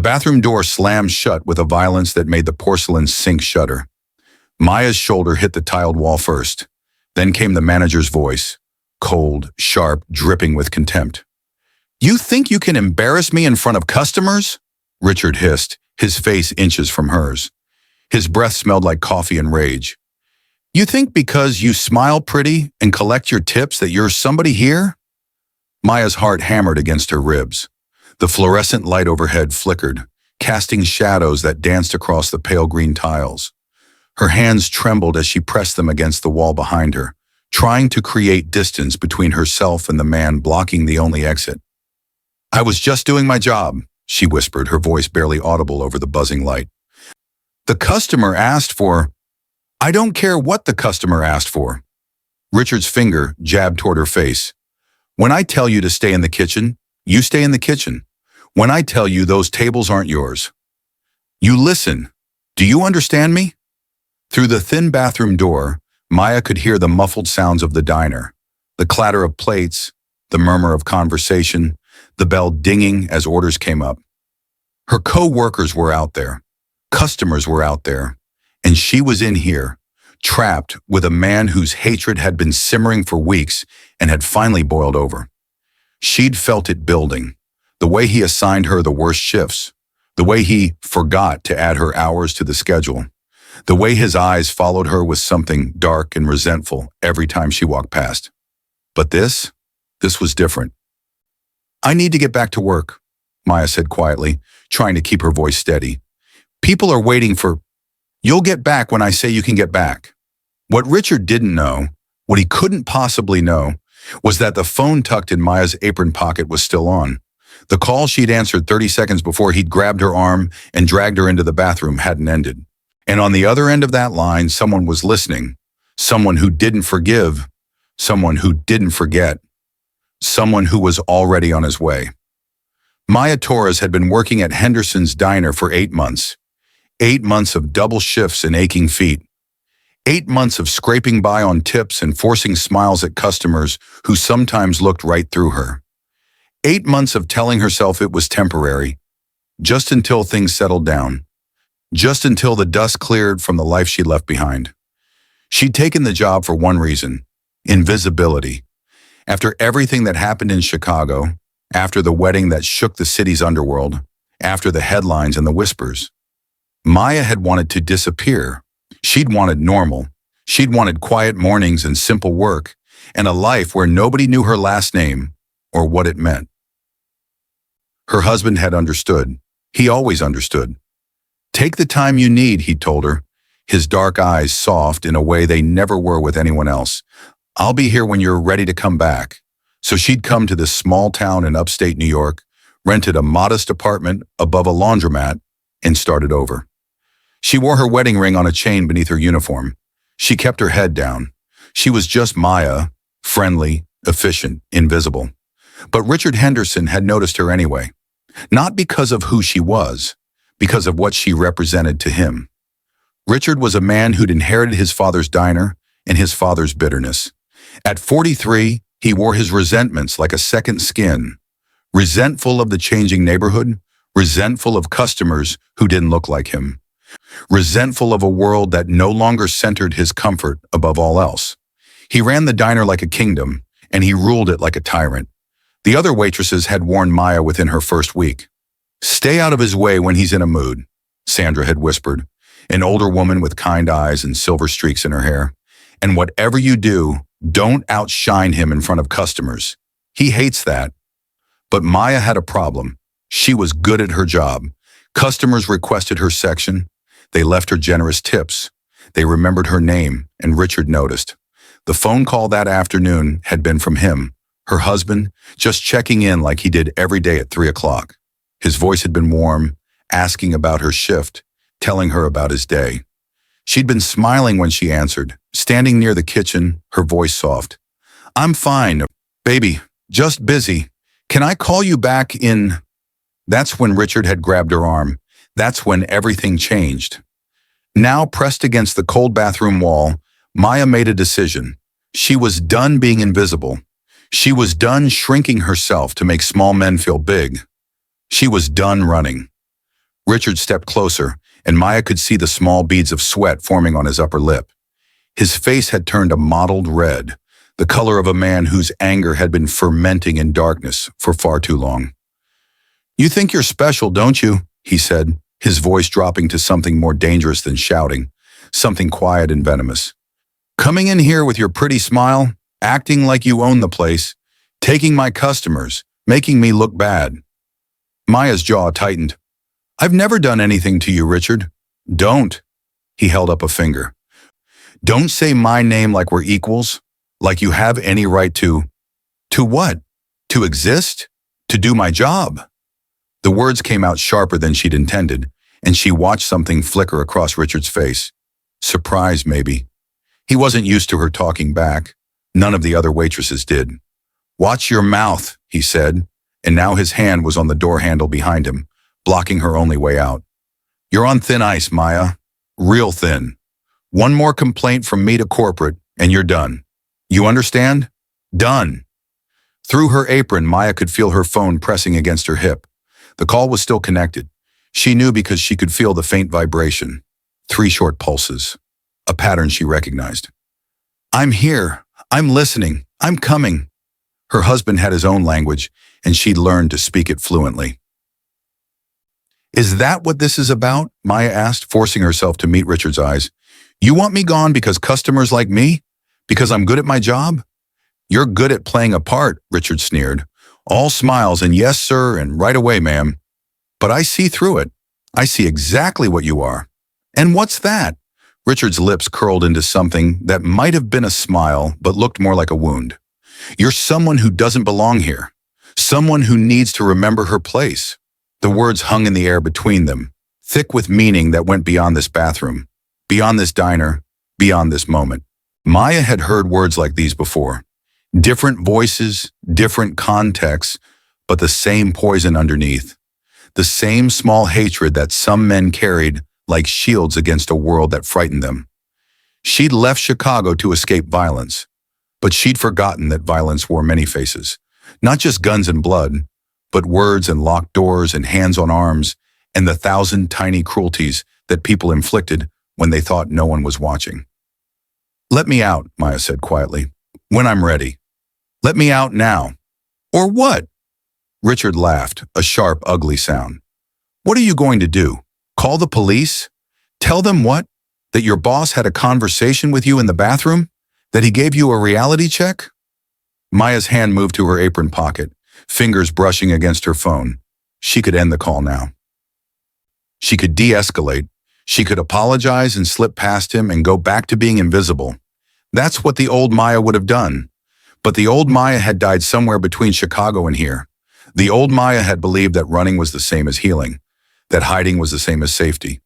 bathroom door slammed shut with a violence that made the porcelain sink shudder. Maya's shoulder hit the tiled wall first. Then came the manager's voice, cold, sharp, dripping with contempt. "You think you can embarrass me in front of customers?" Richard hissed, his face inches from hers. His breath smelled like coffee and rage. "You think because you smile pretty and collect your tips that you're somebody here?" Maya's heart hammered against her ribs. The fluorescent light overhead flickered, casting shadows that danced across the pale green tiles. Her hands trembled as she pressed them against the wall behind her, trying to create distance between herself and the man blocking the only exit. "I was just doing my job," she whispered, her voice barely audible over the buzzing light. "The customer asked for—" "I don't care what the customer asked for." Richard's finger jabbed toward her face. "When I tell you to stay in the kitchen, you stay in the kitchen. When I tell you those tables aren't yours, you listen. Do you understand me?" Through the thin bathroom door, Maya could hear the muffled sounds of the diner, the clatter of plates, the murmur of conversation, the bell dinging as orders came up. Her co-workers were out there, customers were out there, and she was in here, trapped with a man whose hatred had been simmering for weeks and had finally boiled over. She'd felt it building, the way he assigned her the worst shifts, the way he forgot to add her hours to the schedule, the way his eyes followed her with something dark and resentful every time she walked past. But this was different. "I need to get back to work," Maya said quietly, trying to keep her voice steady. "People are waiting for—" "You'll get back when I say you can get back." What Richard didn't know, what he couldn't possibly know, was that the phone tucked in Maya's apron pocket was still on. The call she'd answered 30 seconds before he'd grabbed her arm and dragged her into the bathroom hadn't ended. And on the other end of that line, someone was listening. Someone who didn't forgive. Someone who didn't forget. Someone who was already on his way. Maya Torres had been working at Henderson's diner for 8 months. 8 months of double shifts and aching feet. 8 months of scraping by on tips and forcing smiles at customers who sometimes looked right through her. 8 months of telling herself it was temporary, just until things settled down. Just until the dust cleared from the life she left behind. She'd taken the job for one reason: invisibility. After everything that happened in Chicago, after the wedding that shook the city's underworld, after the headlines and the whispers, Maya had wanted to disappear. She'd wanted normal. She'd wanted quiet mornings and simple work, and a life where nobody knew her last name or what it meant. Her husband had understood. He always understood. "Take the time you need," he told her, his dark eyes soft in a way they never were with anyone else. "I'll be here when you're ready to come back." So she'd come to this small town in upstate New York, rented a modest apartment above a laundromat, and started over. She wore her wedding ring on a chain beneath her uniform. She kept her head down. She was just Maya, friendly, efficient, invisible. But Richard Henderson had noticed her anyway. Not because of who she was, because of what she represented to him. Richard was a man who'd inherited his father's diner and his father's bitterness. At 43, he wore his resentments like a second skin, resentful of the changing neighborhood, resentful of customers who didn't look like him, resentful of a world that no longer centered his comfort above all else. He ran the diner like a kingdom, and he ruled it like a tyrant. The other waitresses had warned Maya within her first week. "Stay out of his way when he's in a mood," Sandra had whispered, an older woman with kind eyes and silver streaks in her hair. "And whatever you do, don't outshine him in front of customers. He hates that." But Maya had a problem. She was good at her job. Customers requested her section. They left her generous tips. They remembered her name, and Richard noticed. The phone call that afternoon had been from him, her husband, just checking in like he did every day at 3 o'clock. His voice had been warm, asking about her shift, telling her about his day. She'd been smiling when she answered, standing near the kitchen, her voice soft. "I'm fine, baby, just busy. Can I call you back in—" That's when Richard had grabbed her arm. That's when everything changed. Now pressed against the cold bathroom wall, Maya made a decision. She was done being invisible. She was done shrinking herself to make small men feel big. She was done running. Richard stepped closer, and Maya could see the small beads of sweat forming on his upper lip. His face had turned a mottled red, the color of a man whose anger had been fermenting in darkness for far too long. "You think you're special, don't you?" he said, his voice dropping to something more dangerous than shouting, something quiet and venomous. "Coming in here with your pretty smile, acting like you own the place, taking my customers, making me look bad." Maya's jaw tightened. "I've never done anything to you, Richard." "Don't." He held up a finger. "Don't say my name like we're equals, like you have any right to." "To what? To exist? To do my job?" The words came out sharper than she'd intended, and she watched something flicker across Richard's face. Surprise, maybe. He wasn't used to her talking back. None of the other waitresses did. "Watch your mouth," he said, and now his hand was on the door handle behind him, blocking her only way out. "You're on thin ice, Maya. Real thin. One more complaint from me to corporate, and you're done. You understand? Done." Through her apron, Maya could feel her phone pressing against her hip. The call was still connected. She knew because she could feel the faint vibration. 3 short pulses. A pattern she recognized. "I'm here. I'm listening. I'm coming." Her husband had his own language, and she'd learned to speak it fluently. "Is that what this is about?" Maya asked, forcing herself to meet Richard's eyes. "You want me gone because customers like me? Because I'm good at my job?" "You're good at playing a part," Richard sneered. "All smiles and yes, sir, and right away, ma'am. But I see through it. I see exactly what you are." "And what's that?" Richard's lips curled into something that might have been a smile, but looked more like a wound. "You're someone who doesn't belong here. Someone who needs to remember her place." The words hung in the air between them, thick with meaning that went beyond this bathroom, beyond this diner, beyond this moment. Maya had heard words like these before. Different voices, different contexts, but the same poison underneath. The same small hatred that some men carried like shields against a world that frightened them. She'd left Chicago to escape violence, but she'd forgotten that violence wore many faces. Not just guns and blood, but words and locked doors and hands on arms and the 1,000 tiny cruelties that people inflicted when they thought no one was watching. "Let me out," Maya said quietly. "When I'm ready. Let me out now." "Or what?" Richard laughed, a sharp, ugly sound. "What are you going to do? Call the police? Tell them what? That your boss had a conversation with you in the bathroom? That he gave you a reality check?" Maya's hand moved to her apron pocket, fingers brushing against her phone. She could end the call now. She could de-escalate. She could apologize and slip past him and go back to being invisible. That's what the old Maya would have done. But the old Maya had died somewhere between Chicago and here. The old Maya had believed that running was the same as healing, that hiding was the same as safety.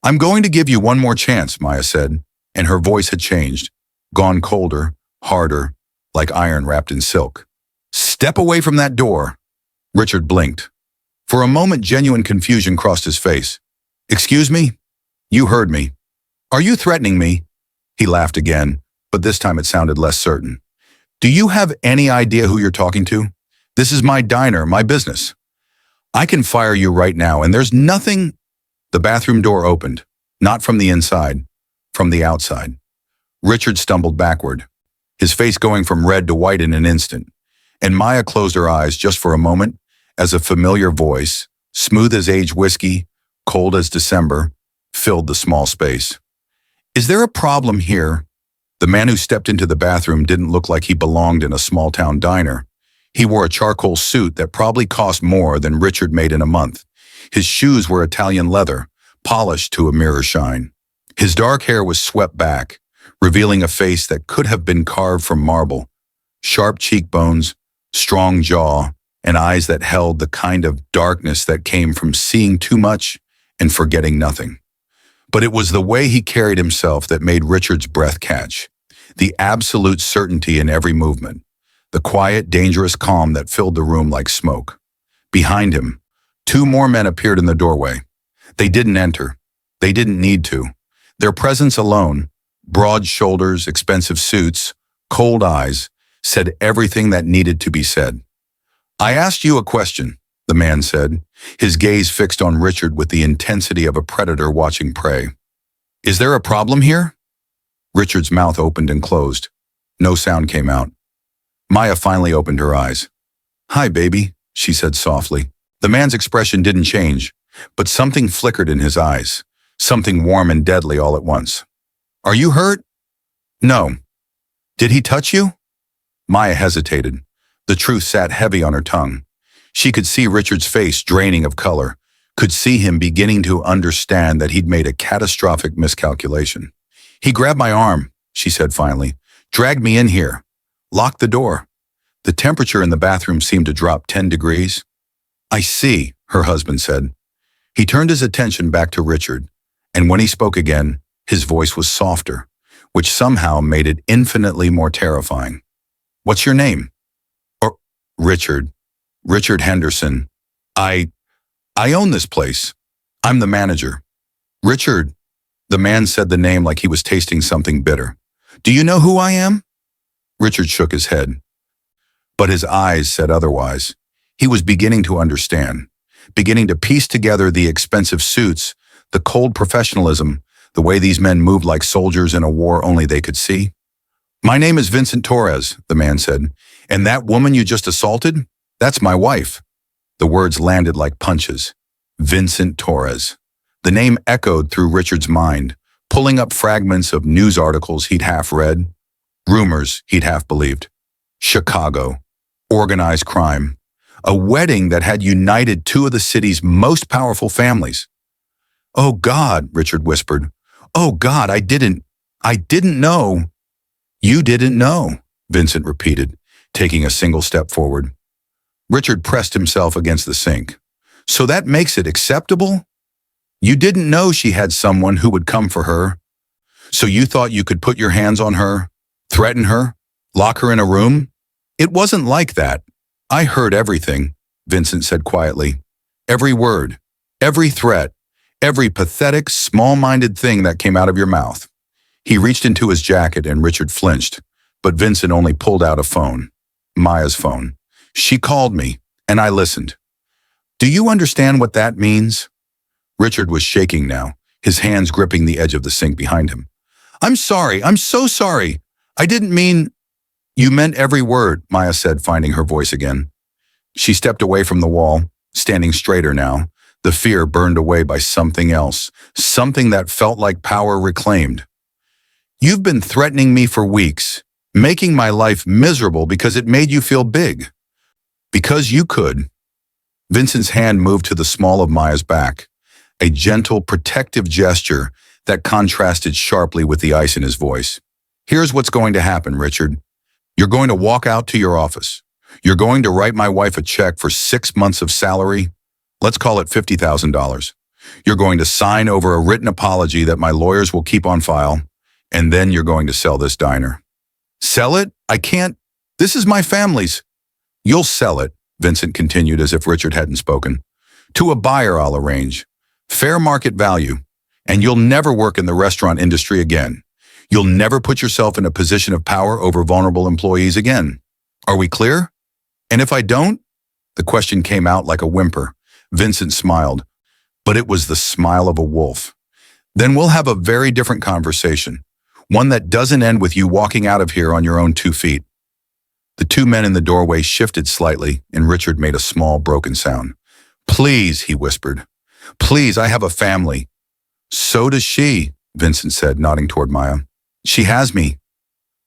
"I'm going to give you one more chance," Maya said, and her voice had changed, gone colder, harder, like iron wrapped in silk. "Step away from that door." Richard blinked. For a moment, genuine confusion crossed his face. "Excuse me? You heard me. Are you threatening me?" He laughed again, but this time it sounded less certain. "Do you have any idea who you're talking to? This is my diner, my business. I can fire you right now, and there's nothing—" The bathroom door opened, not from the inside, from the outside. Richard stumbled backward, his face going from red to white in an instant, and Maya closed her eyes just for a moment as a familiar voice, smooth as aged whiskey, cold as December, filled the small space. "Is there a problem here?" The man who stepped into the bathroom didn't look like he belonged in a small-town diner. He wore a charcoal suit that probably cost more than Richard made in a month. His shoes were Italian leather, polished to a mirror shine. His dark hair was swept back, revealing a face that could have been carved from marble. Sharp cheekbones, strong jaw, and eyes that held the kind of darkness that came from seeing too much and forgetting nothing. But it was the way he carried himself that made Richard's breath catch. The absolute certainty in every movement. The quiet, dangerous calm that filled the room like smoke. Behind him, 2 more men appeared in the doorway. They didn't enter. They didn't need to. Their presence alone, broad shoulders, expensive suits, cold eyes, said everything that needed to be said. "I asked you a question," the man said, his gaze fixed on Richard with the intensity of a predator watching prey. Is there a problem here? Richard's mouth opened and closed. No sound came out. Maya finally opened her eyes. Hi, baby, she said softly. The man's expression didn't change, but something flickered in his eyes, something warm and deadly all at once. Are you hurt? No. Did he touch you? Maya hesitated. The truth sat heavy on her tongue. She could see Richard's face draining of color, could see him beginning to understand that he'd made a catastrophic miscalculation. He grabbed my arm, she said finally, dragged me in here, locked the door. The temperature in the bathroom seemed to drop 10 degrees. I see, her husband said. He turned his attention back to Richard, and when he spoke again, his voice was softer, which somehow made it infinitely more terrifying. What's your name? Or Richard Henderson. I own this place. I'm the manager. Richard, the man said the name like he was tasting something bitter. Do you know who I am? Richard shook his head. But his eyes said otherwise. He was beginning to understand, beginning to piece together the expensive suits, the cold professionalism, the way these men moved like soldiers in a war only they could see. My name is Vincent Torres, the man said, and that woman you just assaulted, that's my wife. The words landed like punches. Vincent Torres. The name echoed through Richard's mind, pulling up fragments of news articles he'd half read, rumors he'd half believed. Chicago. Organized crime. A wedding that had united two of the city's most powerful families. Oh God, Richard whispered. Oh God, I didn't know. You didn't know, Vincent repeated, taking a single step forward. Richard pressed himself against the sink. So that makes it acceptable? You didn't know she had someone who would come for her. So you thought you could put your hands on her, threaten her, lock her in a room? It wasn't like that. I heard everything, Vincent said quietly. Every word, every threat, every pathetic, small-minded thing that came out of your mouth. He reached into his jacket and Richard flinched, but Vincent only pulled out a phone, Maya's phone. She called me, and I listened. Do you understand what that means? Richard was shaking now, his hands gripping the edge of the sink behind him. I'm sorry, I'm so sorry. I didn't mean... You meant every word, Maya said, finding her voice again. She stepped away from the wall, standing straighter now, the fear burned away by something else, something that felt like power reclaimed. You've been threatening me for weeks, making my life miserable because it made you feel big. Because you could. Vincent's hand moved to the small of Maya's back, a gentle, protective gesture that contrasted sharply with the ice in his voice. Here's what's going to happen, Richard. You're going to walk out to your office. You're going to write my wife a check for 6 months of salary. Let's call it $50,000. You're going to sign over a written apology that my lawyers will keep on file, and then you're going to sell this diner. Sell it? I can't. This is my family's. You'll sell it, Vincent continued as if Richard hadn't spoken. To a buyer I'll arrange. Fair market value. And you'll never work in the restaurant industry again. You'll never put yourself in a position of power over vulnerable employees again. Are we clear? And if I don't? The question came out like a whimper. Vincent smiled, but it was the smile of a wolf. Then we'll have a very different conversation, one that doesn't end with you walking out of here on your own 2 feet. The two men in the doorway shifted slightly, and Richard made a small, broken sound. Please, he whispered. Please, I have a family. So does she, Vincent said, nodding toward Maya. She has me.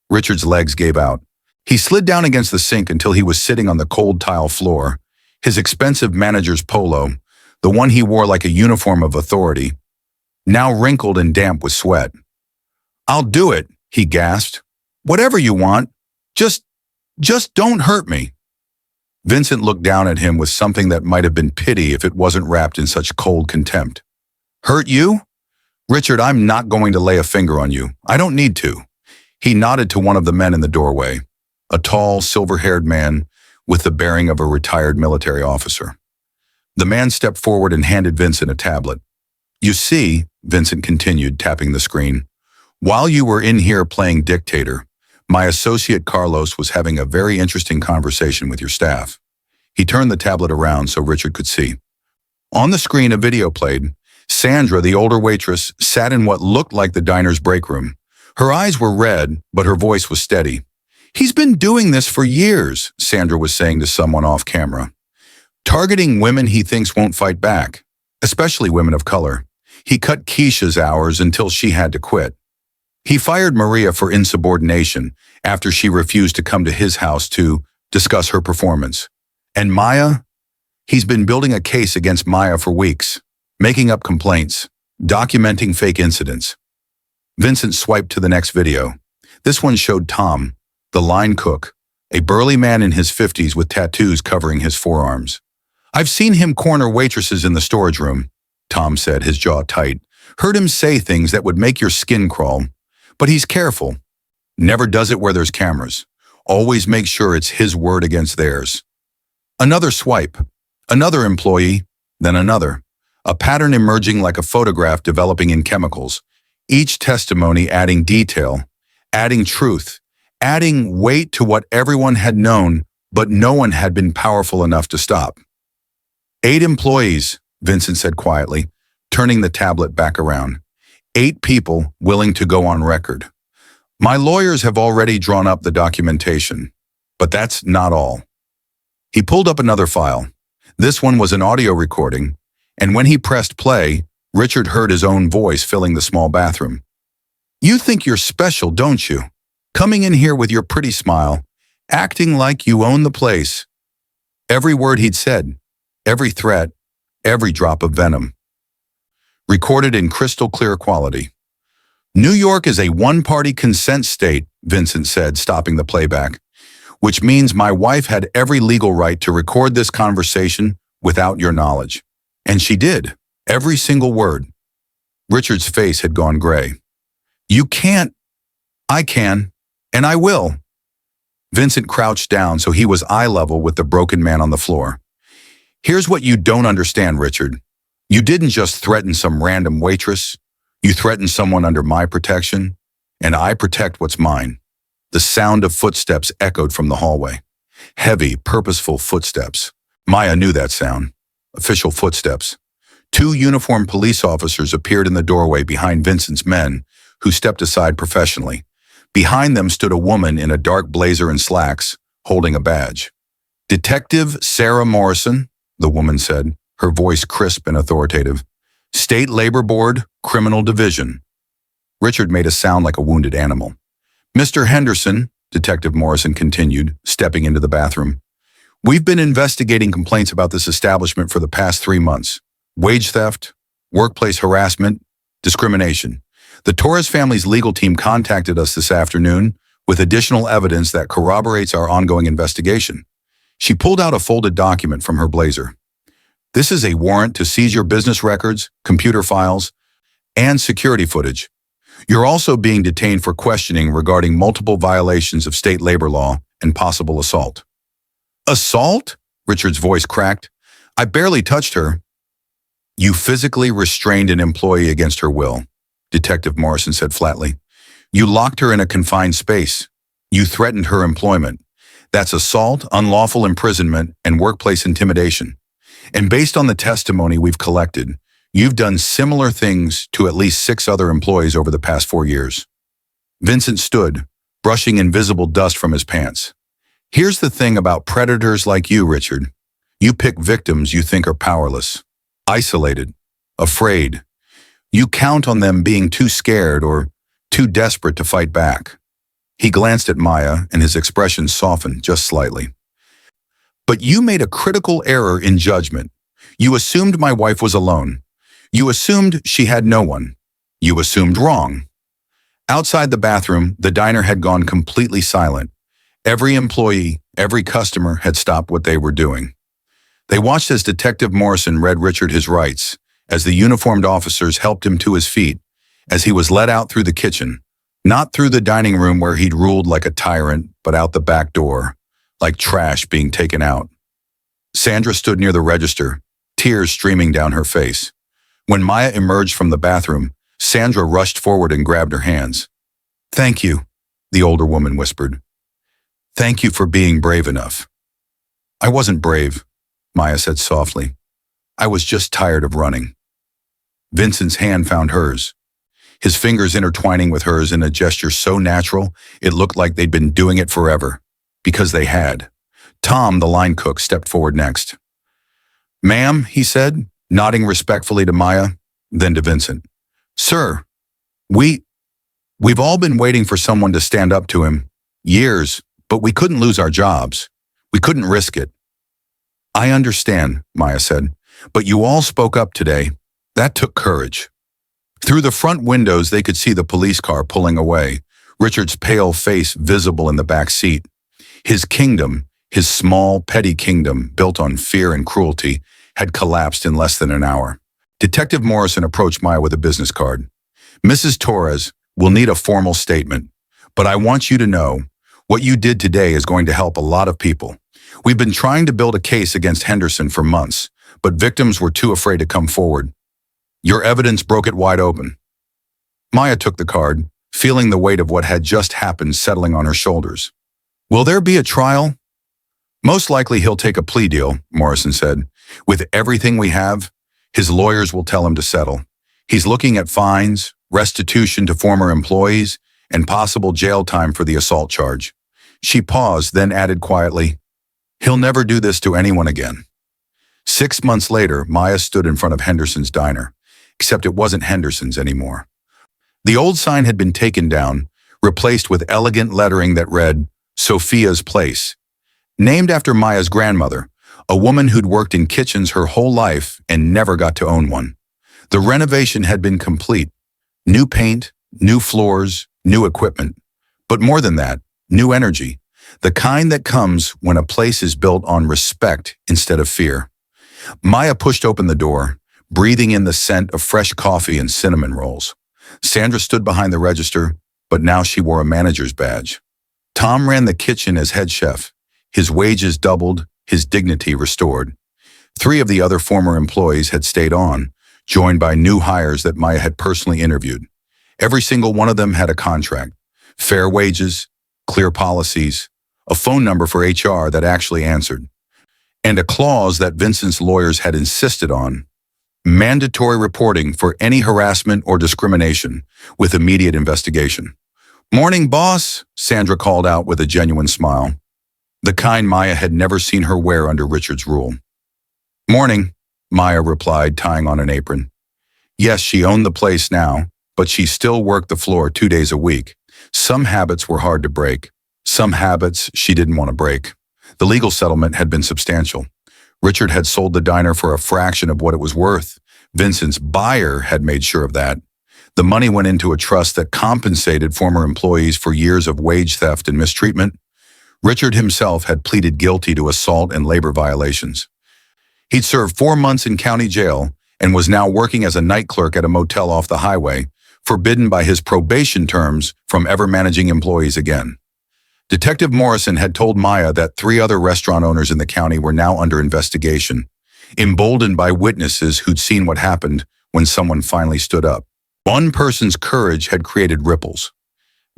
Richard's legs gave out. He slid down against the sink until he was sitting on the cold tile floor, his expensive manager's polo, the one he wore like a uniform of authority, now wrinkled and damp with sweat. I'll do it, he gasped. Whatever you want. Just don't hurt me. Vincent looked down at him with something that might have been pity if it wasn't wrapped in such cold contempt. Hurt you? Richard, I'm not going to lay a finger on you. I don't need to. He nodded to one of the men in the doorway, a tall, silver-haired man with the bearing of a retired military officer. The man stepped forward and handed Vincent a tablet. You see, Vincent continued, tapping the screen, while you were in here playing dictator, my associate Carlos was having a very interesting conversation with your staff. He turned the tablet around so Richard could see. On the screen, a video played. Sandra, the older waitress, sat in what looked like the diner's break room. Her eyes were red, but her voice was steady. "He's been doing this for years," Sandra was saying to someone off camera. "Targeting women he thinks won't fight back, especially women of color. He cut Keisha's hours until she had to quit. He fired Maria for insubordination after she refused to come to his house to discuss her performance. And Maya? He's been building a case against Maya for weeks, making up complaints, documenting fake incidents." Vincent swiped to the next video. This one showed Tom, the line cook, a burly man in his 50s with tattoos covering his forearms. "I've seen him corner waitresses in the storage room," Tom said, his jaw tight. "Heard him say things that would make your skin crawl. But he's careful. Never does it where there's cameras. Always makes sure it's his word against theirs." Another swipe. Another employee, then another. A pattern emerging like a photograph developing in chemicals. Each testimony adding detail, adding truth, adding weight to what everyone had known, but no one had been powerful enough to stop. 8 employees, Vincent said quietly, turning the tablet back around. 8 people willing to go on record. "My lawyers have already drawn up the documentation, but that's not all." He pulled up another file. This one was an audio recording, and when he pressed play, Richard heard his own voice filling the small bathroom. "You think you're special, don't you? Coming in here with your pretty smile, acting like you own the place." Every word he'd said, every threat, every drop of venom. Recorded in crystal clear quality. "New York is a one-party consent state," Vincent said, stopping the playback, "which means my wife had every legal right to record this conversation without your knowledge. And she did, every single word." Richard's face had gone gray. "You can't." "I can, and I will." Vincent crouched down so he was eye level with the broken man on the floor. "Here's what you don't understand, Richard. You didn't just threaten some random waitress. You threatened someone under my protection, and I protect what's mine." The sound of footsteps echoed from the hallway. Heavy, purposeful footsteps. Maya knew that sound. Official footsteps. 2 uniformed police officers appeared in the doorway behind Vincent's men, who stepped aside professionally. Behind them stood a woman in a dark blazer and slacks, holding a badge. "Detective Sarah Morrison," the woman said, her voice crisp and authoritative. "State Labor Board, Criminal Division." Richard made a sound like a wounded animal. "Mr. Henderson," Detective Morrison continued, stepping into the bathroom, "we've been investigating complaints about this establishment for the past 3 months. Wage theft, workplace harassment, discrimination. The Torres family's legal team contacted us this afternoon with additional evidence that corroborates our ongoing investigation." She pulled out a folded document from her blazer. "This is a warrant to seize your business records, computer files, and security footage. You're also being detained for questioning regarding multiple violations of state labor law and possible assault." "Assault?" Richard's voice cracked. "I barely touched her." "You physically restrained an employee against her will," Detective Morrison said flatly. "You locked her in a confined space. You threatened her employment. That's assault, unlawful imprisonment, and workplace intimidation. And based on the testimony we've collected, you've done similar things to at least 6 other employees over the past 4 years." Vincent stood, brushing invisible dust from his pants. "Here's the thing about predators like you, Richard. You pick victims you think are powerless, isolated, afraid. You count on them being too scared or too desperate to fight back." He glanced at Maya, and his expression softened just slightly. "But you made a critical error in judgment. You assumed my wife was alone. You assumed she had no one. You assumed wrong." Outside the bathroom, the diner had gone completely silent. Every employee, every customer had stopped what they were doing. They watched as Detective Morrison read Richard his rights, as the uniformed officers helped him to his feet, as he was led out through the kitchen, not through the dining room where he'd ruled like a tyrant, but out the back door, like trash being taken out. Sandra stood near the register, tears streaming down her face. When Maya emerged from the bathroom, Sandra rushed forward and grabbed her hands. "Thank you," the older woman whispered. "Thank you for being brave enough." I wasn't brave, Maya said softly. I was just tired of running. Vincent's hand found hers, his fingers intertwining with hers in a gesture so natural it looked like they'd been doing it forever. Because they had. Tom, the line cook, stepped forward next. Ma'am, he said, nodding respectfully to Maya, then to Vincent. Sir, we've all been waiting for someone to stand up to him. Years, but we couldn't lose our jobs. We couldn't risk it. I understand, Maya said, but you all spoke up today. That took courage. Through the front windows, they could see the police car pulling away, Richard's pale face visible in the back seat. His kingdom, his small, petty kingdom, built on fear and cruelty, had collapsed in less than an hour. Detective Morrison approached Maya with a business card. Mrs. Torres will need a formal statement, but I want you to know what you did today is going to help a lot of people. We've been trying to build a case against Henderson for months, but victims were too afraid to come forward. Your evidence broke it wide open. Maya took the card, feeling the weight of what had just happened settling on her shoulders. Will there be a trial? Most likely he'll take a plea deal, Morrison said. With everything we have, his lawyers will tell him to settle. He's looking at fines, restitution to former employees, and possible jail time for the assault charge. She paused, then added quietly, he'll never do this to anyone again. 6 months later, Maya stood in front of Henderson's diner, except it wasn't Henderson's anymore. The old sign had been taken down, replaced with elegant lettering that read, Sophia's Place, named after Maya's grandmother, a woman who'd worked in kitchens her whole life and never got to own one. The renovation had been complete. New paint, new floors, new equipment. But more than that, new energy, the kind that comes when a place is built on respect instead of fear. Maya pushed open the door, breathing in the scent of fresh coffee and cinnamon rolls. Sandra stood behind the register, but now she wore a manager's badge. Tom ran the kitchen as head chef, his wages doubled, his dignity restored. 3 of the other former employees had stayed on, joined by new hires that Maya had personally interviewed. Every single one of them had a contract, fair wages, clear policies, a phone number for HR that actually answered, and a clause that Vincent's lawyers had insisted on, mandatory reporting for any harassment or discrimination with immediate investigation. Morning, boss, Sandra called out with a genuine smile, the kind Maya had never seen her wear under Richard's rule. Morning, Maya replied, tying on an apron. Yes, she owned the place now, but she still worked the floor 2 days a week. Some habits were hard to break. Some habits she didn't want to break. The legal settlement had been substantial. Richard had sold the diner for a fraction of what it was worth. Vincent's buyer had made sure of that. The money went into a trust that compensated former employees for years of wage theft and mistreatment. Richard himself had pleaded guilty to assault and labor violations. He'd served 4 months in county jail and was now working as a night clerk at a motel off the highway, forbidden by his probation terms from ever managing employees again. Detective Morrison had told Maya that 3 other restaurant owners in the county were now under investigation, emboldened by witnesses who'd seen what happened when someone finally stood up. One person's courage had created ripples.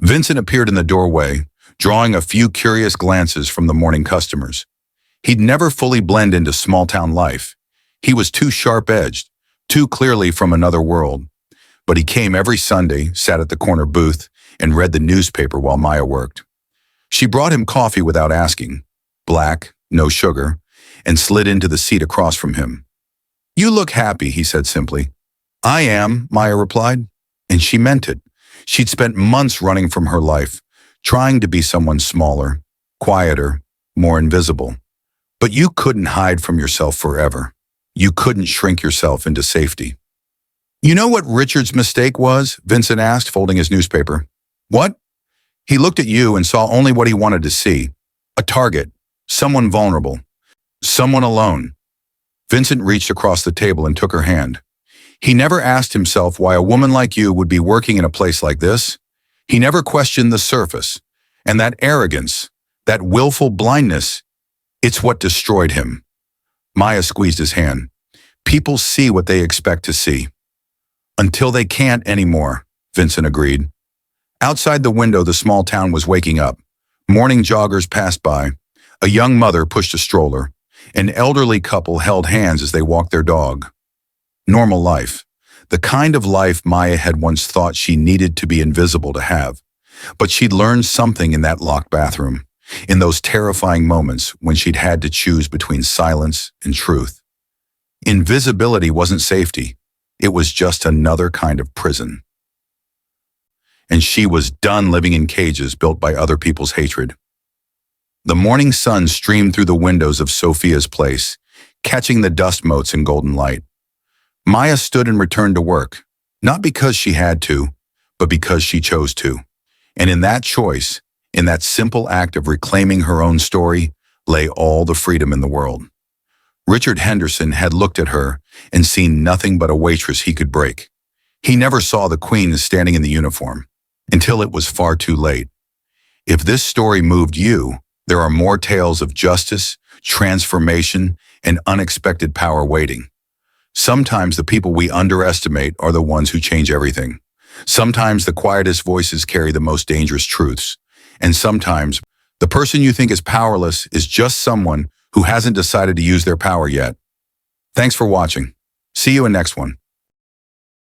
Vincent appeared in the doorway, drawing a few curious glances from the morning customers. He'd never fully blend into small-town life. He was too sharp-edged, too clearly from another world. But he came every Sunday, sat at the corner booth, and read the newspaper while Maya worked. She brought him coffee without asking, black, no sugar, and slid into the seat across from him. You look happy, he said simply. I am, Maya replied, and she meant it. She'd spent months running from her life, trying to be someone smaller, quieter, more invisible. But you couldn't hide from yourself forever. You couldn't shrink yourself into safety. You know what Richard's mistake was? Vincent asked, folding his newspaper. What? He looked at you and saw only what he wanted to see. A target, someone vulnerable, someone alone. Vincent reached across the table and took her hand. He never asked himself why a woman like you would be working in a place like this. He never questioned the surface. And that arrogance, that willful blindness, it's what destroyed him. Maya squeezed his hand. People see what they expect to see. Until they can't anymore, Vincent agreed. Outside the window, the small town was waking up. Morning joggers passed by. A young mother pushed a stroller. An elderly couple held hands as they walked their dog. Normal life. The kind of life Maya had once thought she needed to be invisible to have. But she'd learned something in that locked bathroom, in those terrifying moments when she'd had to choose between silence and truth. Invisibility wasn't safety. It was just another kind of prison. And she was done living in cages built by other people's hatred. The morning sun streamed through the windows of Sophia's place, catching the dust motes in golden light. Maya stood and returned to work, not because she had to, but because she chose to. And in that choice, in that simple act of reclaiming her own story, lay all the freedom in the world. Richard Henderson had looked at her and seen nothing but a waitress he could break. He never saw the queen standing in the uniform, until it was far too late. If this story moved you, there are more tales of justice, transformation, and unexpected power waiting. Sometimes the people we underestimate are the ones who change everything. Sometimes the quietest voices carry the most dangerous truths. And sometimes the person you think is powerless is just someone who hasn't decided to use their power yet. Thanks for watching. See you in next one.